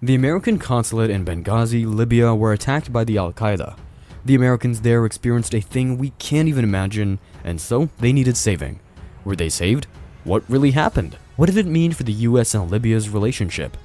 The American consulate in Benghazi, Libya were attacked by the Al-Qaeda. The Americans there experienced a thing we can't even imagine, and so they needed saving. Were they saved? What really happened? What did it mean for the US and Libya's relationship?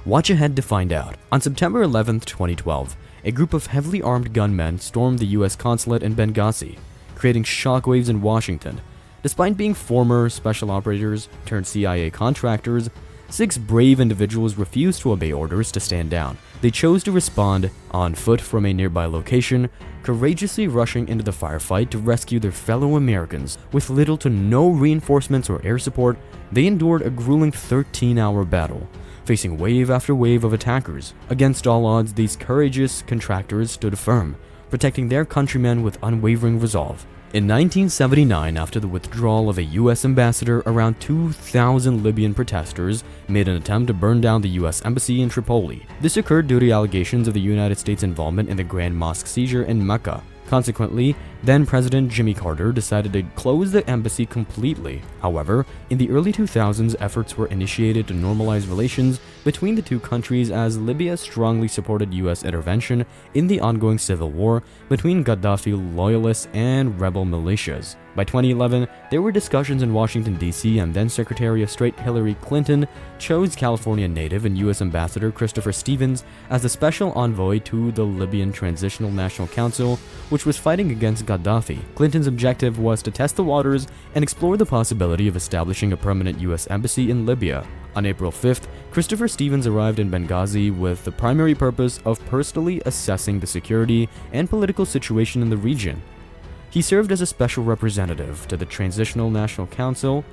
Watch ahead to find out. On September 11, 2012, a group of heavily armed gunmen stormed the US consulate in Benghazi, creating shockwaves in Washington. Despite being former special operators turned CIA contractors, 6 brave individuals refused to obey orders to stand down. They chose to respond on foot from a nearby location, courageously rushing into the firefight to rescue their fellow Americans. With little to no reinforcements or air support, they endured a grueling 13-hour battle, facing wave after wave of attackers. Against all odds, these courageous contractors stood firm, protecting their countrymen with unwavering resolve. In 1979, after the withdrawal of a U.S. ambassador, around 2,000 Libyan protesters made an attempt to burn down the U.S. embassy in Tripoli. This occurred due to allegations of the United States' involvement in the Grand Mosque seizure in Mecca. Consequently, then-President Jimmy Carter decided to close the embassy completely. However, in the early 2000s, efforts were initiated to normalize relations between the two countries as Libya strongly supported U.S. intervention in the ongoing civil war between Gaddafi loyalists and rebel militias. By 2011, there were discussions in Washington, D.C., and then Secretary of State Hillary Clinton chose California native and U.S. Ambassador Christopher Stevens as the special envoy to the Libyan Transitional National Council, which was fighting against Gaddafi. Clinton's objective was to test the waters and explore the possibility of establishing a permanent U.S. embassy in Libya. On April 5th, Christopher Stevens arrived in Benghazi with the primary purpose of personally assessing the security and political situation in the region. He served as a special representative to the Transitional National Council,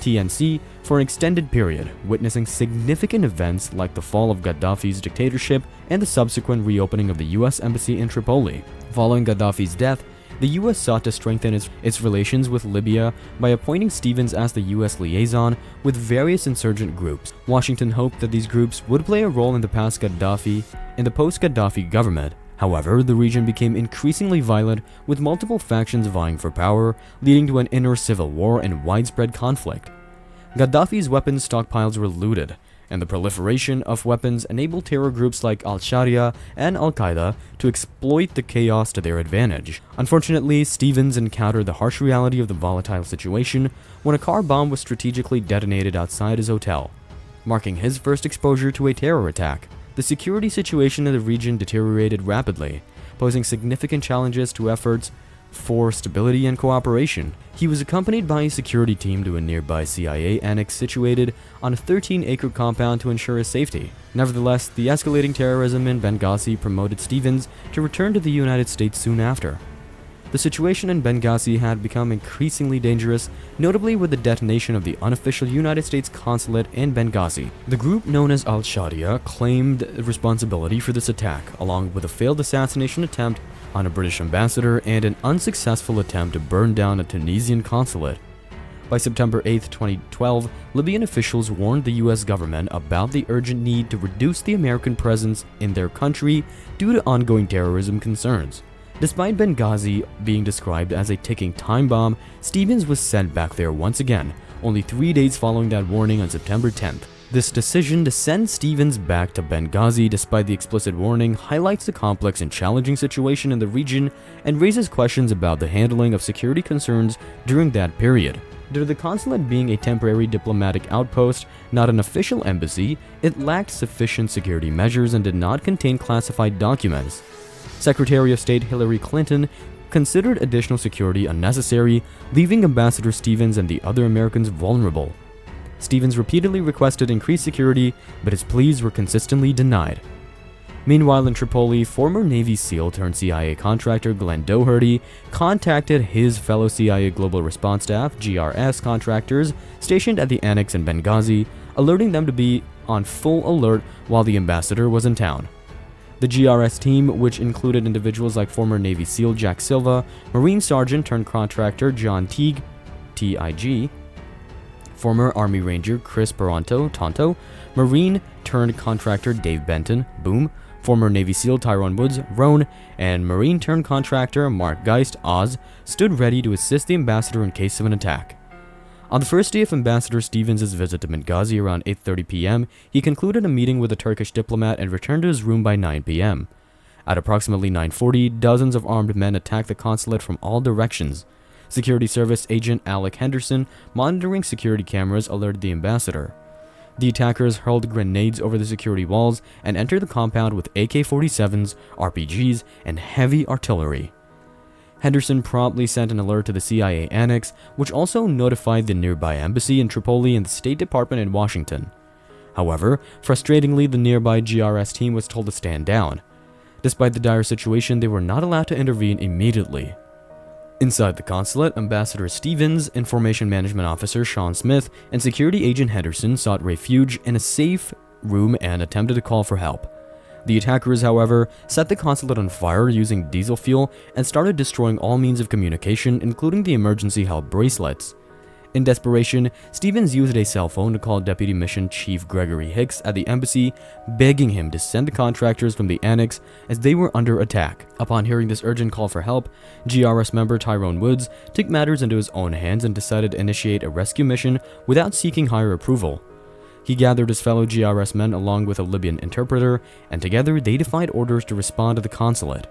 TNC, for an extended period, witnessing significant events like the fall of Gaddafi's dictatorship and the subsequent reopening of the U.S. embassy in Tripoli. Following Gaddafi's death, the U.S. sought to strengthen its relations with Libya by appointing Stevens as the U.S. liaison with various insurgent groups. Washington hoped that these groups would play a role in the post-Gaddafi government. However, the region became increasingly violent, with multiple factions vying for power, leading to an inner civil war and widespread conflict. Gaddafi's weapons stockpiles were looted, and the proliferation of weapons enabled terror groups like Al-Sharia and Al-Qaeda to exploit the chaos to their advantage. Unfortunately, Stevens encountered the harsh reality of the volatile situation when a car bomb was strategically detonated outside his hotel, marking his first exposure to a terror attack. The security situation in the region deteriorated rapidly, posing significant challenges to efforts for stability and cooperation. He was accompanied by a security team to a nearby CIA annex situated on a 13-acre compound to ensure his safety. Nevertheless, the escalating terrorism in Benghazi promoted Stevens to return to the United States soon after. The situation in Benghazi had become increasingly dangerous, notably with the detonation of the unofficial United States consulate in Benghazi. The group known as Al-Sharia claimed responsibility for this attack, along with a failed assassination attempt on a British ambassador and an unsuccessful attempt to burn down a Tunisian consulate. By September 8, 2012, Libyan officials warned the U.S. government about the urgent need to reduce the American presence in their country due to ongoing terrorism concerns. Despite Benghazi being described as a ticking time bomb, Stevens was sent back there once again, only 3 days following that warning on September 10th. This decision to send Stevens back to Benghazi despite the explicit warning highlights the complex and challenging situation in the region and raises questions about the handling of security concerns during that period. Due to the consulate being a temporary diplomatic outpost, not an official embassy, it lacked sufficient security measures and did not contain classified documents. Secretary of State Hillary Clinton considered additional security unnecessary, leaving Ambassador Stevens and the other Americans vulnerable. Stevens repeatedly requested increased security, but his pleas were consistently denied. Meanwhile, in Tripoli, former Navy SEAL turned CIA contractor Glenn Doherty contacted his fellow CIA Global Response Staff (GRS) contractors stationed at the annex in Benghazi, alerting them to be on full alert while the ambassador was in town. The GRS team, which included individuals like former Navy SEAL Jack Silva, Marine Sergeant turned contractor John Teague, TIG, former Army Ranger Chris Peranto, Tonto, Marine turned contractor Dave Benton, Boom, former Navy SEAL Tyrone Woods, Roan, and Marine turned contractor Mark Geist, Oz, stood ready to assist the ambassador in case of an attack. On the first day of Ambassador Stevens' visit to Benghazi around 8:30 p.m., he concluded a meeting with a Turkish diplomat and returned to his room by 9 p.m. At approximately 9:40, dozens of armed men attacked the consulate from all directions. Security Service agent Alec Henderson, monitoring security cameras, alerted the ambassador. The attackers hurled grenades over the security walls and entered the compound with AK-47s, RPGs, and heavy artillery. Henderson promptly sent an alert to the CIA Annex, which also notified the nearby embassy in Tripoli and the State Department in Washington. However, frustratingly, the nearby GRS team was told to stand down. Despite the dire situation, they were not allowed to intervene immediately. Inside the consulate, Ambassador Stevens, Information Management Officer Sean Smith, and Security Agent Henderson sought refuge in a safe room and attempted to call for help. The attackers, however, set the consulate on fire using diesel fuel and started destroying all means of communication, including the emergency help bracelets. In desperation, Stevens used a cell phone to call Deputy Mission Chief Gregory Hicks at the embassy, begging him to send the contractors from the annex as they were under attack. Upon hearing this urgent call for help, GRS member Tyrone Woods took matters into his own hands and decided to initiate a rescue mission without seeking higher approval. He gathered his fellow GRS men along with a Libyan interpreter, and together they defied orders to respond to the consulate.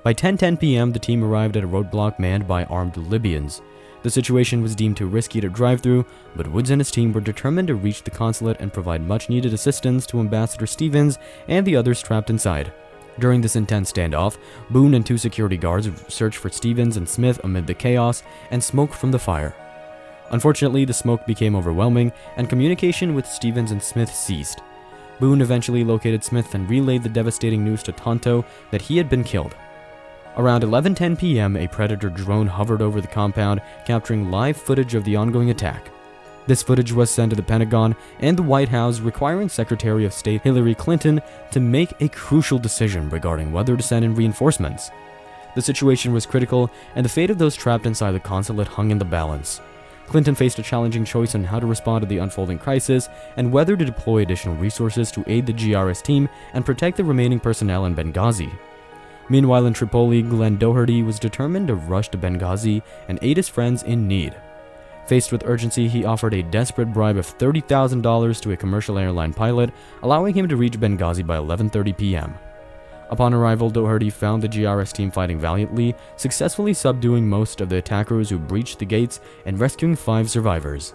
By 10:10 p.m., the team arrived at a roadblock manned by armed Libyans. The situation was deemed too risky to drive through, but Woods and his team were determined to reach the consulate and provide much-needed assistance to Ambassador Stevens and the others trapped inside. During this intense standoff, Boone and two security guards searched for Stevens and Smith amid the chaos and smoke from the fire. Unfortunately, the smoke became overwhelming, and communication with Stevens and Smith ceased. Boone eventually located Smith and relayed the devastating news to Tonto that he had been killed. Around 11:10 p.m., a Predator drone hovered over the compound, capturing live footage of the ongoing attack. This footage was sent to the Pentagon and the White House, requiring Secretary of State Hillary Clinton to make a crucial decision regarding whether to send in reinforcements. The situation was critical, and the fate of those trapped inside the consulate hung in the balance. Clinton faced a challenging choice on how to respond to the unfolding crisis and whether to deploy additional resources to aid the GRS team and protect the remaining personnel in Benghazi. Meanwhile, in Tripoli, Glenn Doherty was determined to rush to Benghazi and aid his friends in need. Faced with urgency, he offered a desperate bribe of $30,000 to a commercial airline pilot, allowing him to reach Benghazi by 11:30 p.m. Upon arrival, Doherty found the GRS team fighting valiantly, successfully subduing most of the attackers who breached the gates and rescuing 5 survivors.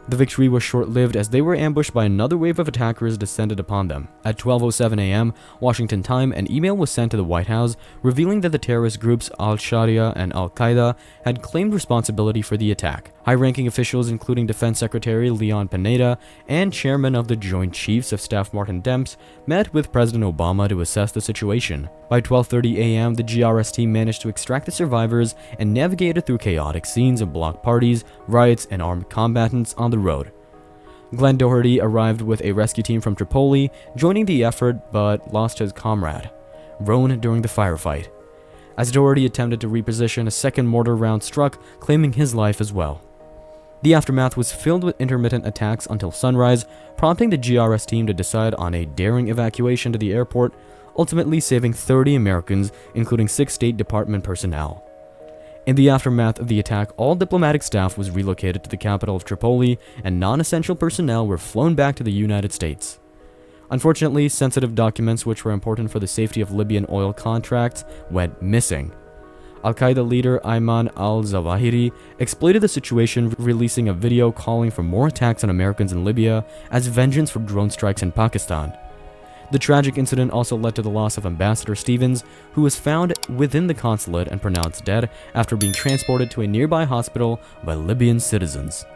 The victory was short-lived as they were ambushed by another wave of attackers descended upon them. At 12:07 a.m. Washington time, an email was sent to the White House revealing that the terrorist groups Al-Sharia and Al-Qaeda had claimed responsibility for the attack. High-ranking officials, including Defense Secretary Leon Panetta and Chairman of the Joint Chiefs of Staff Martin Demps, met with President Obama to assess the situation. By 12:30 a.m., the GRS team managed to extract the survivors and navigated through chaotic scenes of block parties, riots, and armed combatants on the road. Glenn Doherty arrived with a rescue team from Tripoli, joining the effort but lost his comrade, Roan, during the firefight. As Doherty attempted to reposition, a second mortar round struck, claiming his life as well. The aftermath was filled with intermittent attacks until sunrise, prompting the GRS team to decide on a daring evacuation to the airport, ultimately saving 30 Americans, including 6 State Department personnel. In the aftermath of the attack, all diplomatic staff was relocated to the capital of Tripoli, and non-essential personnel were flown back to the United States. Unfortunately, sensitive documents which were important for the safety of Libyan oil contracts went missing. Al-Qaeda leader Ayman al-Zawahiri exploited the situation, releasing a video calling for more attacks on Americans in Libya as vengeance for drone strikes in Pakistan. The tragic incident also led to the loss of Ambassador Stevens, who was found within the consulate and pronounced dead after being transported to a nearby hospital by Libyan citizens.